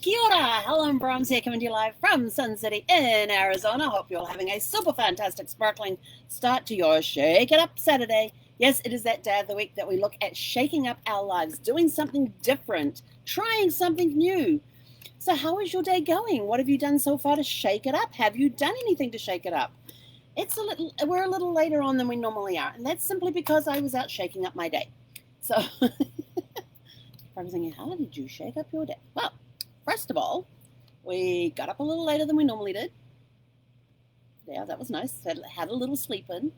Kia ora, Helen Brahms here coming to you live from Sun City in Arizona. Hope you're all having a super fantastic, sparkling start to your Shake It Up Saturday. Yes, it is that day of the week that we look at shaking up our lives, doing something different, trying something new. So how is your day going? What have you done so far to shake it up? Have you done anything to shake it up? We're a little later on than we normally are, and that's simply because I was out shaking up my day. So I was thinking, how did you shake up your day? Well, first of all, we got up a little later than we normally did. Yeah, that was nice. Had a little sleep in,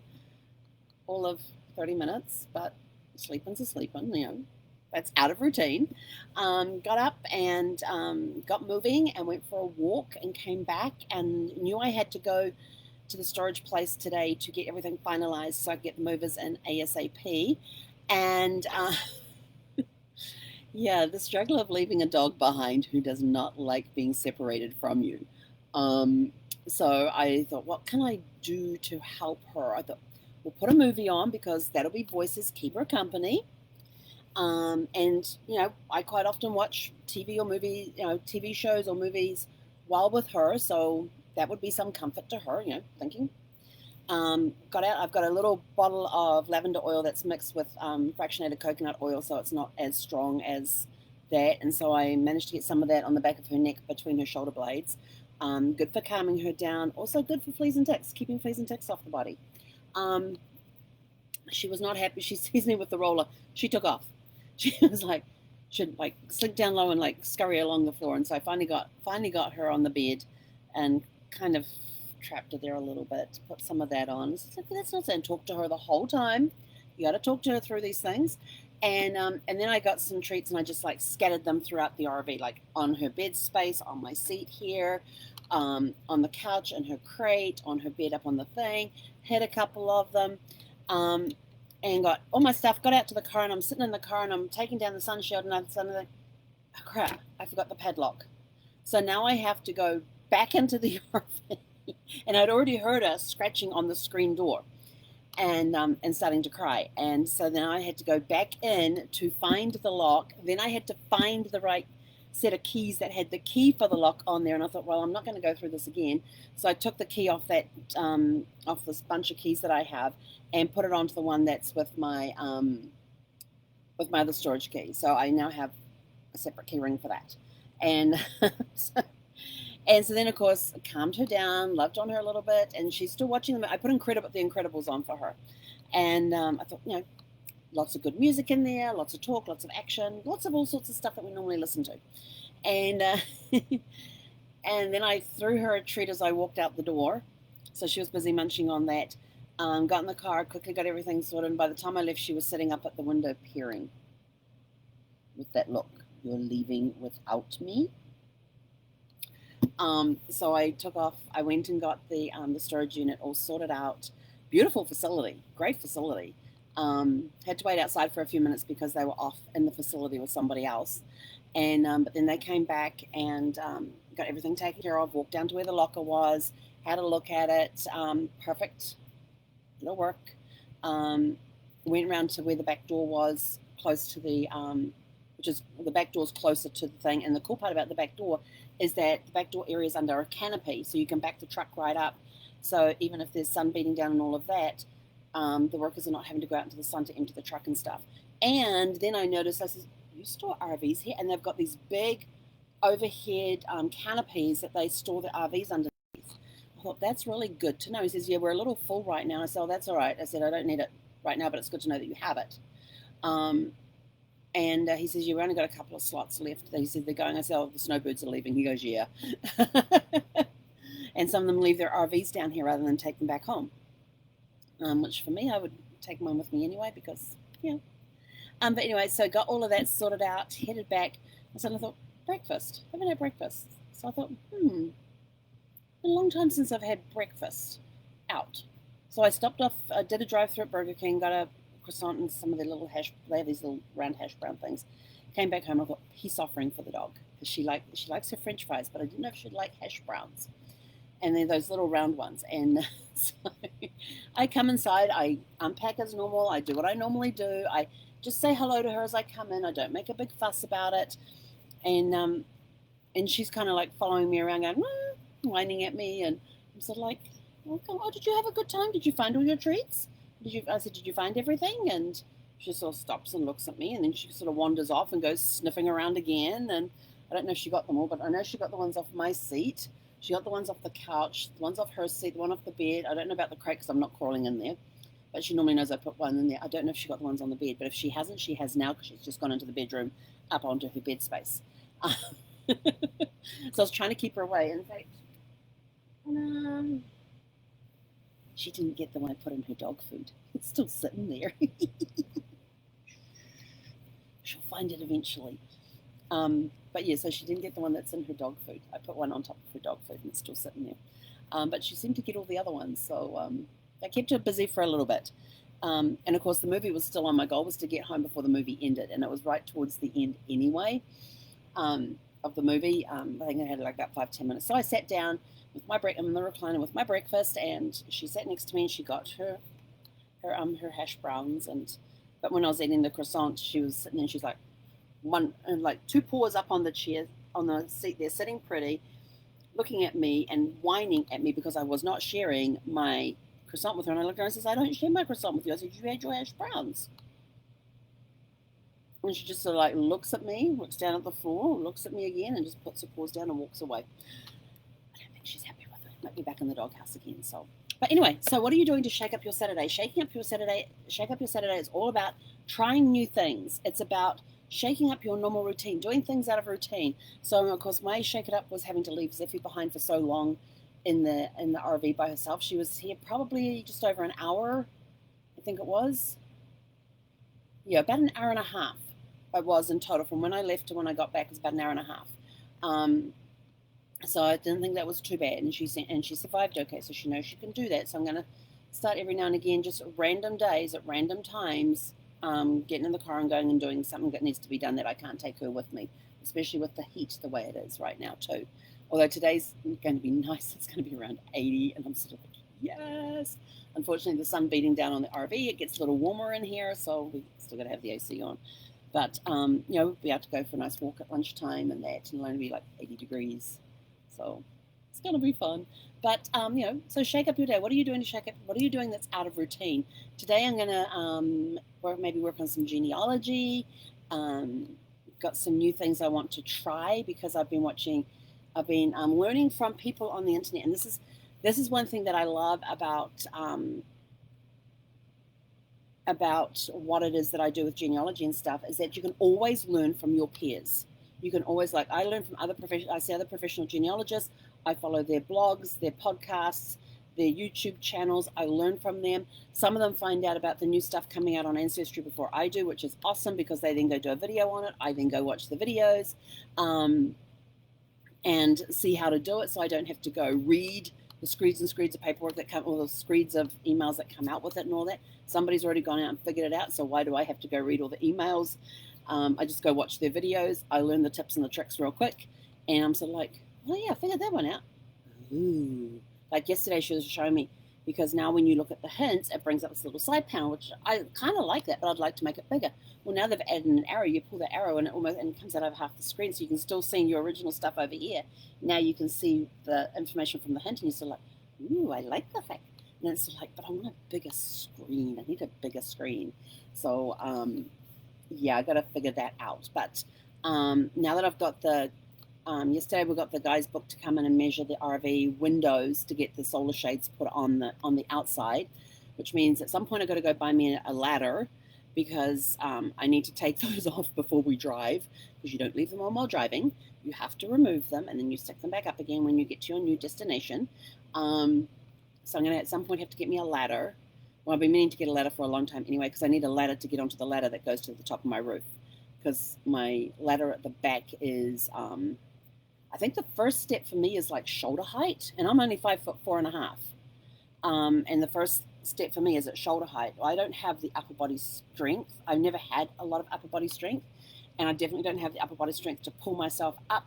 all of 30 minutes, but sleeping's a sleeping, that's out of routine. Got up and got moving and went for a walk and came back and knew I had to go to the storage place today to get everything finalized so I could get the movers in ASAP. And yeah, the struggle of leaving a dog behind who does not like being separated from you. So I thought, what can I do to help her? I thought, we'll put a movie on because that'll be voices, keep her company. And I quite often watch TV or movie, TV shows or movies while with her, so that would be some comfort to her, thinking. I've got a little bottle of lavender oil that's mixed with fractionated coconut oil, so it's not as strong as that. And so I managed to get some of that on the back of her neck between her shoulder blades. Good for calming her down. Also good for fleas and ticks, keeping fleas and ticks off the body. She was not happy. She sees me with the roller. She took off. She was like, should like sink down low and like scurry along the floor. And so I finally got her on the bed and kind of trapped her there a little bit, put some of that on. So like, that's not saying talk to her the whole time. You got to talk to her through these things. And then I got some treats and I just like scattered them throughout the RV, like on her bed space, on my seat here, on the couch, in her crate, on her bed up on the thing. Hid a couple of them. And got all my stuff, got out to the car, and I'm sitting in the car, and I'm taking down the sun shield, and I'm suddenly, oh crap, I forgot the padlock. So now I have to go back into the RV, and I'd already heard her scratching on the screen door, and starting to cry. And so then I had to go back in to find the lock. Then I had to find the right set of keys that had the key for the lock on there, and I thought, well, I'm not going to go through this again. So I took the key off that off this bunch of keys that I have and put it onto the one that's with my other storage key. So I now have a separate key ring for that. And so then, of course, calmed her down, loved on her a little bit, and she's still watching them. I put The Incredibles on for her. And I thought, lots of good music in there, lots of talk, lots of action, lots of all sorts of stuff that we normally listen to. And and then I threw her a treat as I walked out the door. So she was busy munching on that. Got in the car, quickly got everything sorted, and by the time I left, she was sitting up at the window peering with that look. You're leaving without me? So I took off. I went and got the storage unit all sorted out. Beautiful facility, great facility. Had to wait outside for a few minutes because they were off in the facility with somebody else. And but then they came back and got everything taken care of, walked down to where the locker was, had a look at it. Perfect. It'll work. Went around to where the back door was, close to the which is the back door's closer to the thing. And the cool part about the back door is that the back door area is under a canopy, so you can back the truck right up. So even if there's sun beating down and all of that, the workers are not having to go out into the sun to empty the truck and stuff. And then I noticed, I said, you store RVs here? And they've got these big overhead canopies that they store the RVs underneath. I thought, that's really good to know. He says, yeah, we're a little full right now. I said, oh, that's all right. I said, I don't need it right now, but it's good to know that you have it. And he says, you've only got a couple of slots left. He said, they're going. I said, oh, the snowbirds are leaving. He goes, yeah. And some of them leave their RVs down here rather than take them back home. Which for me, I would take mine with me anyway because, But anyway, so got all of that sorted out, headed back. And so I thought, breakfast. Haven't had breakfast. So I thought, been a long time since I've had breakfast out. So I stopped off, did a drive-through at Burger King, got a croissant and some of their little they have these little round hash brown things. Came back home, I thought, peace offering for the dog. Because she likes her French fries, but I didn't know if she'd like hash browns. And they're those little round ones. And so I come inside, I unpack as normal, I do what I normally do. I just say hello to her as I come in. I don't make a big fuss about it. And and she's kind of like following me around, going, whining at me, and I'm sort of like, oh, did you have a good time? Did you find all your treats? I said, did you find everything? And she sort of stops and looks at me, and then she sort of wanders off and goes sniffing around again. And I don't know if she got them all, but I know she got the ones off my seat. She got the ones off the couch, the ones off her seat, the one off the bed. I don't know about the crate because I'm not crawling in there, but she normally knows I put one in there. I don't know if she got the ones on the bed, but if she hasn't, she has now because she's just gone into the bedroom up onto her bed space. So I was trying to keep her away. In fact, she didn't get the one I put in her dog food. It's still sitting there. She'll find it eventually. But yeah, so she didn't get the one that's in her dog food. I put one on top of her dog food and it's still sitting there. But she seemed to get all the other ones. So I kept her busy for a little bit. And of course, the movie was still on. My goal was to get home before the movie ended. And it was right towards the end anyway of the movie. I think I had like about 5-10 minutes. So I sat down with I'm in the recliner with my breakfast, and she sat next to me and she got her hash browns. But when I was eating the croissant, she was sitting there and she's like, two paws up on the chair, on the seat there, sitting pretty, looking at me and whining at me because I was not sharing my croissant with her. And I looked at her and says, I don't share my croissant with you. I said, you had your hash browns. And she just sort of like looks at me, looks down at the floor, looks at me again, and just puts her paws down and walks away. I don't think she's happy with it. Might be back in the doghouse again. But anyway, so what are you doing to shake up your Saturday? Shake up your Saturday is all about trying new things. It's about shaking up your normal routine, doing things out of routine. So of course, my shake it up was having to leave Zeffie behind for so long in the RV by herself. She was here probably just over an hour, I think it was. Yeah, about an hour and a half. It was in total from when I left to when I got back. It was about an hour and a half. So I didn't think that was too bad, and she survived okay. So she knows she can do that. So I'm going to start every now and again, just random days at random times, getting in the car and going and doing something that needs to be done that I can't take her with me, especially with the heat the way it is right now too. Although today's going to be nice, it's going to be around 80, and I'm sort of like, yes. Unfortunately, the sun beating down on the RV, it gets a little warmer in here, so we still got to have the AC on. But, we'll be able to go for a nice walk at lunchtime and that, and it'll only be like 80 degrees. So it's going to be fun. But, so shake up your day. What are you doing to shake up? What are you doing that's out of routine? Today I'm going to maybe work on some genealogy. Got some new things I want to try because I've been learning from people on the internet. And this is one thing that I love about what it is that I do with genealogy and stuff, is that you can always learn from your peers. You can always, I learn from I see other professional genealogists. I follow their blogs, their podcasts, their YouTube channels. I learn from them. Some of them find out about the new stuff coming out on Ancestry before I do, which is awesome because they then go do a video on it. I then go watch the videos and see how to do it, so I don't have to go read the screeds and screeds of paperwork that come, or the screeds of emails that come out with it and all that. Somebody's already gone out and figured it out, so why do I have to go read all the emails? I just go watch their videos. I learn the tips and the tricks real quick, and I'm sort of like, oh yeah, I figured that one out. Ooh. Like yesterday she was showing me, because now when you look at the hints, it brings up this little side panel, which I kind of like that, but I'd like to make it bigger. Well, now they've added an arrow. You pull the arrow and it comes out over half the screen, so you can still see your original stuff over here. Now you can see the information from the hint, and you're still like, ooh, I like the fact. And it's like, but I want a bigger screen. I need a bigger screen. So, yeah, I got to figure that out. But now that I've got yesterday we got the guys booked to come in and measure the RV windows to get the solar shades put on the outside, which means at some point I've got to go buy me a ladder, because I need to take those off before we drive, because you don't leave them on while driving. You have to remove them, and then you stick them back up again when you get to your new destination. So I'm going to at some point have to get me a ladder. Well, I've been meaning to get a ladder for a long time anyway, because I need a ladder to get onto the ladder that goes to the top of my roof, because my ladder at the back is, I think the first step for me is like shoulder height, and I'm only 5'4.5". And the first step for me is at shoulder height. I don't have the upper body strength. I've never had a lot of upper body strength, and I definitely don't have the upper body strength to pull myself up.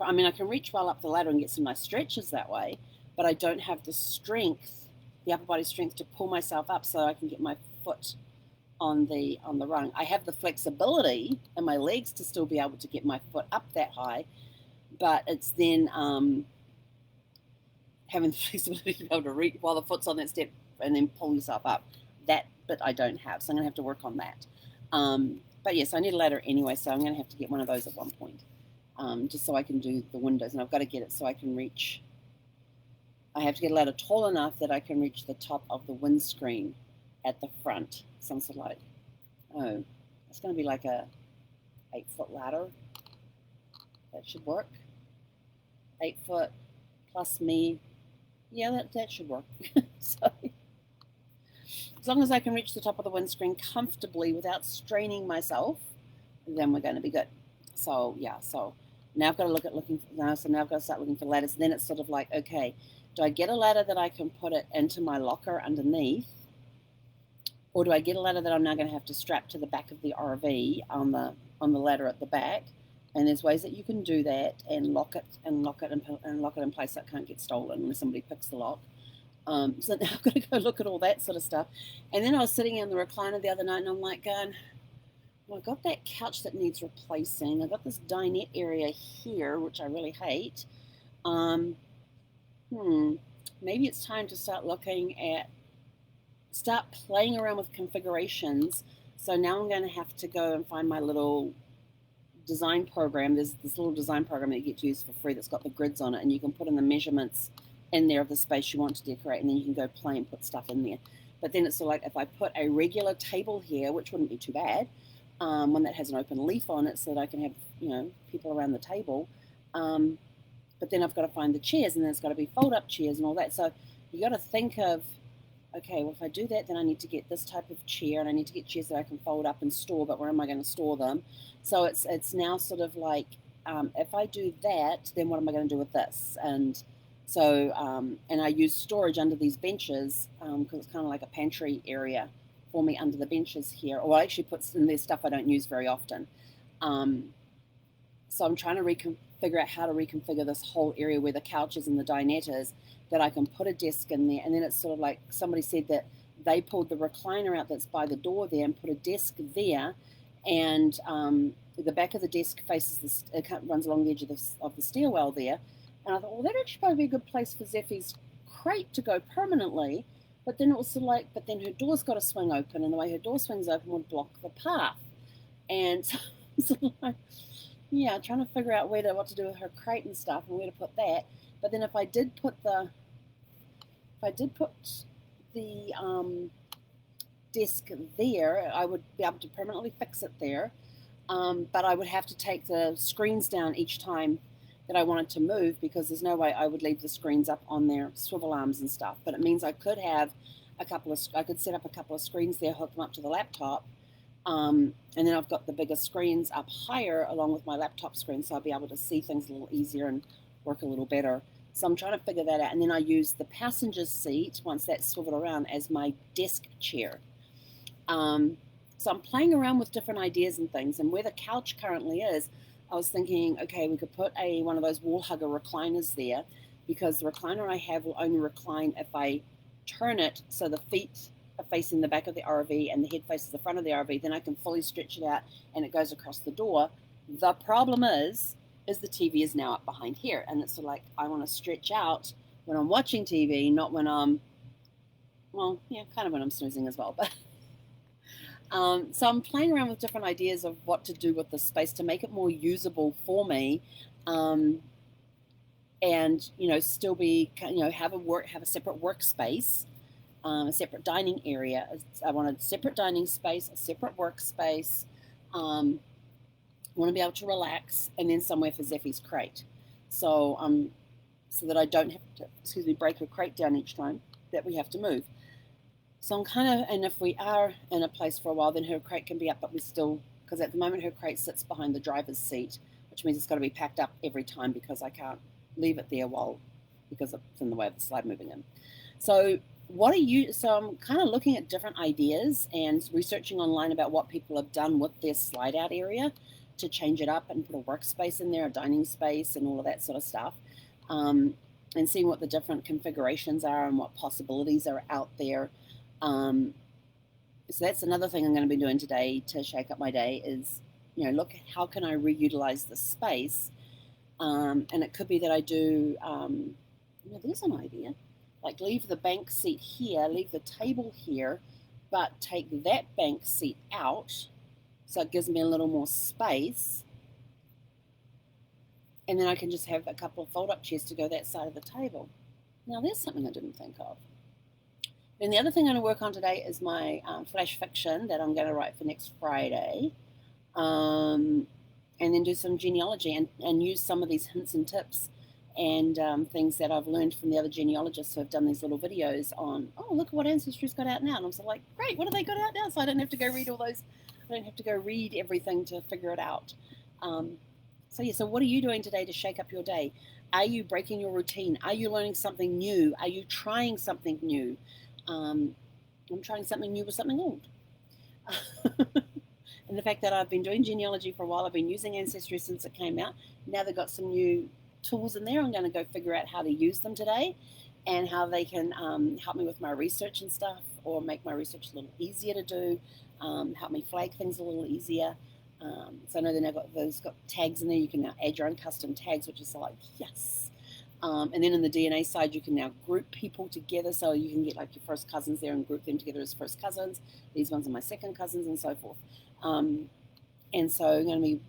I mean, I can reach well up the ladder and get some nice stretches that way, but I don't have the strength, the upper body strength, to pull myself up so I can get my foot on the rung. I have the flexibility in my legs to still be able to get my foot up that high, but it's then having the flexibility to be able to reach while the foot's on that step and then pull yourself up. That bit I don't have, so I'm going to have to work on that. But yes, I need a ladder anyway, so I'm going to have to get one of those at one point, just so I can do the windows. And I've got to get it so I can reach. I have to get a ladder tall enough that I can reach the top of the windscreen at the front. Some sort of like, oh, it's going to be like a 8-foot ladder. That should work. 8 foot plus me. Yeah, that should work. So, as long as I can reach the top of the windscreen comfortably without straining myself, then we're going to be good. So yeah, so now I've got to so now I've got to start looking for ladders. And then it's sort of like, okay, do I get a ladder that I can put it into my locker underneath, or do I get a ladder that I'm now going to have to strap to the back of the RV on the ladder at the back? And there's ways that you can do that and lock it in place so it can't get stolen when somebody picks the lock. So now I've got to go look at all that sort of stuff. And then I was sitting in the recliner the other night and I'm like going, well, I've got that couch that needs replacing. I've got this dinette area here, which I really hate. Maybe it's time to start playing around with configurations. So now I'm going to have to go and find my little design program. There's this little design program that you get to use for free that's got the grids on it, and you can put in the measurements in there of the space you want to decorate, and then you can go play and put stuff in there. But then it's sort of like if I put a regular table here, which wouldn't be too bad, one that has an open leaf on it so that I can have, people around the table. But then I've got to find the chairs, and then it's got to be fold-up chairs and all that. So you got to think of, okay, well, if I do that, then I need to get this type of chair, and I need to get chairs that I can fold up and store, but where am I going to store them? So it's now sort of like, if I do that, then what am I going to do with this? And so, and I use storage under these benches because it's kind of like a pantry area for me under the benches here. Or I actually put in there stuff I don't use very often. So I'm trying to figure out how to reconfigure this whole area where the couches and the dinette is, that I can put a desk in there. And then it's sort of like somebody said that they pulled the recliner out that's by the door there and put a desk there. And the back of the desk runs along the edge of the stairwell there. And I thought, well, that'd actually probably be a good place for Zeffie's crate to go permanently. But then it was sort of like, but then her door's got to swing open, and the way her door swings open would block the path. And so sort of like, yeah, trying to figure out what to do with her crate and stuff and where to put that. But then if I did put the desk there, I would be able to permanently fix it there. But I would have to take the screens down each time that I wanted to move, because there's no way I would leave the screens up on their swivel arms and stuff. But it means I could have I could set up a couple of screens there, hook them up to the laptop, and then I've got the bigger screens up higher along with my laptop screen, so I'll be able to see things a little easier and work a little better. So I'm trying to figure that out. And then I use the passenger seat, once that's swiveled around, as my desk chair. So I'm playing around with different ideas and things. And where the couch currently is, I was thinking, okay, we could put one of those wall hugger recliners there, because the recliner I have will only recline if I turn it so the feet are facing the back of the RV and the head faces the front of the RV. Then I can fully stretch it out and it goes across the door. The problem is the TV is now up behind here, and it's sort of like I want to stretch out when I'm watching TV, not when I'm, well, yeah, kind of when I'm snoozing as well, but so I'm playing around with different ideas of what to do with the space to make it more usable for me, and still be, have a separate workspace, a separate dining area. I want a separate dining space, a separate workspace. I want to be able to relax, and then somewhere for Zeffie's crate, so that I don't have to, break her crate down each time that we have to move. So I'm and if we are in a place for a while, then her crate can be up, but because at the moment her crate sits behind the driver's seat, which means it's got to be packed up every time because I can't leave it there because it's in the way of the slide moving in. So I'm kind of looking at different ideas and researching online about what people have done with their slide out area to change it up and put a workspace in there, a dining space, and all of that sort of stuff, and seeing what the different configurations are and what possibilities are out there. So that's another thing I'm going to be doing today to shake up my day is, look, how can I reutilize the space And it could be that I do, there's an idea, like leave the bank seat here, leave the table here, but take that bank seat out, so it gives me a little more space. And then I can just have a couple of fold-up chairs to go that side of the table. Now, there's something I didn't think of. And the other thing I'm going to work on today is my flash fiction that I'm going to write for next Friday. And then do some genealogy and use some of these hints and tips and things that I've learned from the other genealogists who have done these little videos on, oh, look at what Ancestry's got out now. And I'm so like, great, what have they got out now? So I don't have to go read all those. I don't have to go read everything to figure it out. So what are you doing today to shake up your day? Are you breaking your routine? Are you learning something new? Are you trying something new? I'm trying something new with something old. And the fact that I've been doing genealogy for a while, I've been using Ancestry since it came out. Now they've got some new tools in there. I'm going to go figure out how to use them today and how they can help me with my research and stuff, or make my research a little easier to do, help me flag things a little easier. So I know they've got tags in there. You can now add your own custom tags, which is like, yes. And then in the DNA side, you can now group people together. So you can get like your first cousins there and group them together as first cousins. These ones are my second cousins and so forth. And so I'm going to be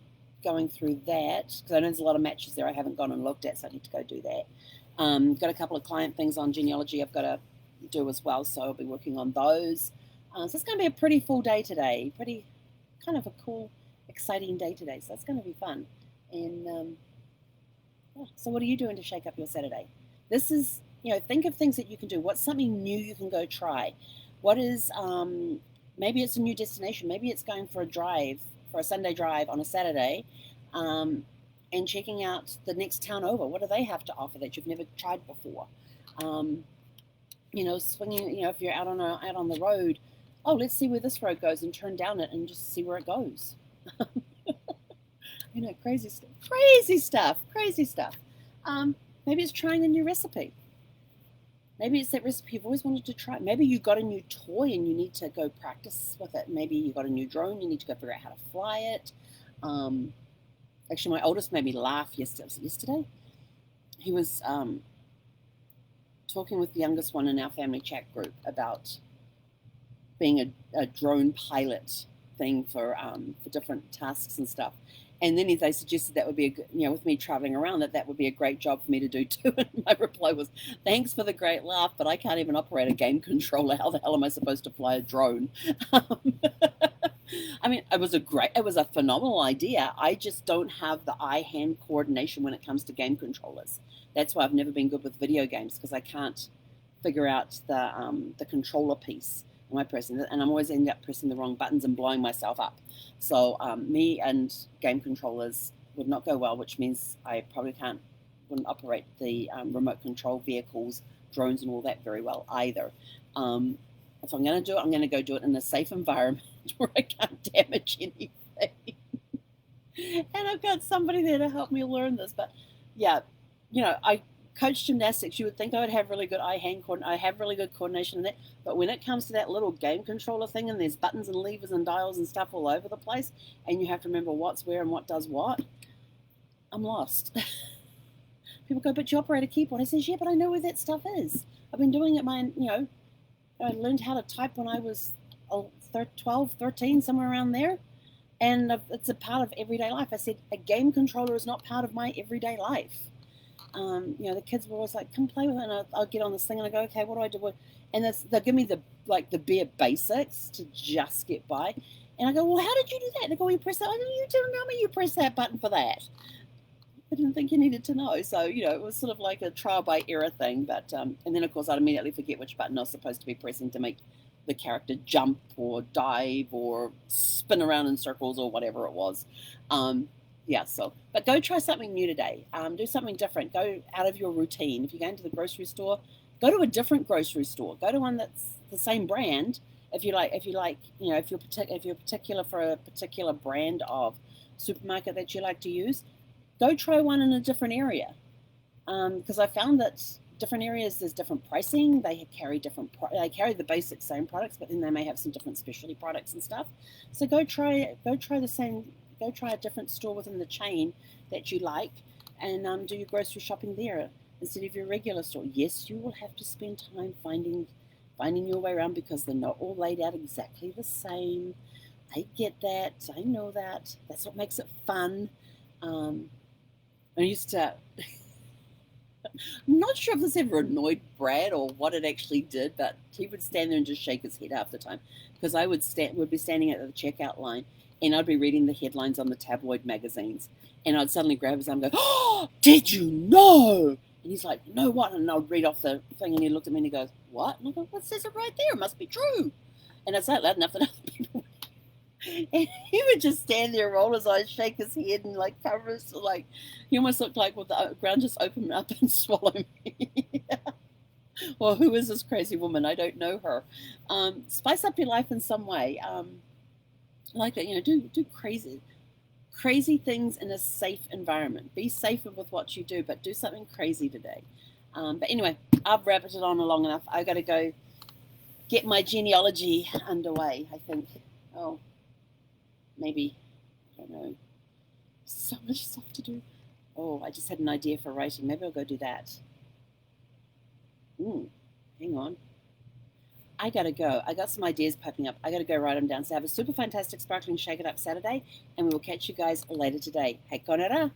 going through that because I know there's a lot of matches there I haven't gone and looked at, so I need to go do that. Got a couple of client things on genealogy I've got to do as well, so I'll be working on those. So it's going to be a pretty full day today, pretty kind of a cool, exciting day today, so it's going to be fun. And so what are you doing to shake up your Saturday? This is, think of things that you can do. What's something new you can go try? What is, maybe it's a new destination. Maybe it's going for a Sunday drive on a Saturday, and checking out the next town over. What do they have to offer that you've never tried before? Swinging, if you're out on the road, oh, let's see where this road goes and turn down it and just see where it goes. Crazy stuff. Maybe it's trying a new recipe. Maybe it's that recipe you've always wanted to try. Maybe you got a new toy and you need to go practice with it. Maybe you got a new drone, you need to go figure out how to fly it. Actually, my oldest made me laugh yesterday. Was it yesterday? He was talking with the youngest one in our family chat group about being a drone pilot thing for different tasks and stuff. And then they suggested that would be, with me traveling around, that would be a great job for me to do too. And my reply was, thanks for the great laugh, but I can't even operate a game controller. How the hell am I supposed to fly a drone? I mean, it was a phenomenal idea. I just don't have the eye-hand coordination when it comes to game controllers. That's why I've never been good with video games, because I can't figure out the controller piece. Am I pressing it? And I'm always ending up pressing the wrong buttons and blowing myself up. So me and game controllers would not go well, which means I probably wouldn't operate the remote control vehicles, drones and all that very well either. If I'm going to do it, I'm going to go do it in a safe environment where I can't damage anything. And I've got somebody there to help me learn this. But yeah, I coach gymnastics. You would think I would have really good eye-hand coordination. I have really good coordination in that. But when it comes to that little game controller thing, and there's buttons and levers and dials and stuff all over the place, and you have to remember what's where and what does what, I'm lost. People go, but you operate a keyboard. I says, yeah, but I know where that stuff is. I've been doing it I learned how to type when I was 12, 13, somewhere around there. And it's a part of everyday life. I said, a game controller is not part of my everyday life. The kids were always like, come play with it. And I'll get on this thing and I go, okay, what do I do? And they'll give me the bare basics to just get by. And I go, well, how did you do that? And they go, well, you press that. I go, you didn't tell me you press that button for that. I didn't think you needed to know. So, it was sort of like a trial by error thing. But and then, of course, I'd immediately forget which button I was supposed to be pressing to make the character jump or dive or spin around in circles or whatever it was. But go try something new today. Do something different. Go out of your routine. If you go into the grocery store, go to a different grocery store. Go to one that's the same brand. If you're particular for a particular brand of supermarket that you like to use, go try one in a different area. Because I found that different areas, there's different pricing. They carry the basic same products, but then they may have some different specialty products and stuff. So go try a different store within the chain that you like, and do your grocery shopping there instead of your regular store. Yes, you will have to spend time finding your way around because they're not all laid out exactly the same. I get that. I know that. That's what makes it fun. Um, I used to. I'm not sure if this ever annoyed Brad or what it actually did, but he would stand there and just shake his head half the time because I would be standing at the checkout line and I'd be reading the headlines on the tabloid magazines and I'd suddenly grab his arm and go, "Oh, did you know?" And he's like, "No, what?" And I'd read off the thing and he looked at me and he goes, "What?" And I go, "Well, it says it right there. It must be true." And I say it loud enough that other people. And he would just stand there, roll his eyes, shake his head, and like cover his like. He almost looked like with the ground just open up and swallow me. Well, who is this crazy woman? I don't know her. Spice up your life in some way. Like that, do crazy things in a safe environment. Be safer with what you do, but do something crazy today. But anyway, I've rabbited on long enough. I got to go get my genealogy underway. I think. Oh, maybe. I don't know. So much stuff to do. Oh, I just had an idea for writing. Maybe I'll go do that. Hang on. I gotta go. I got some ideas popping up. I gotta go write them down. So have a super fantastic, sparkling Shake It Up Saturday, and we will catch you guys later today. Hey, konera!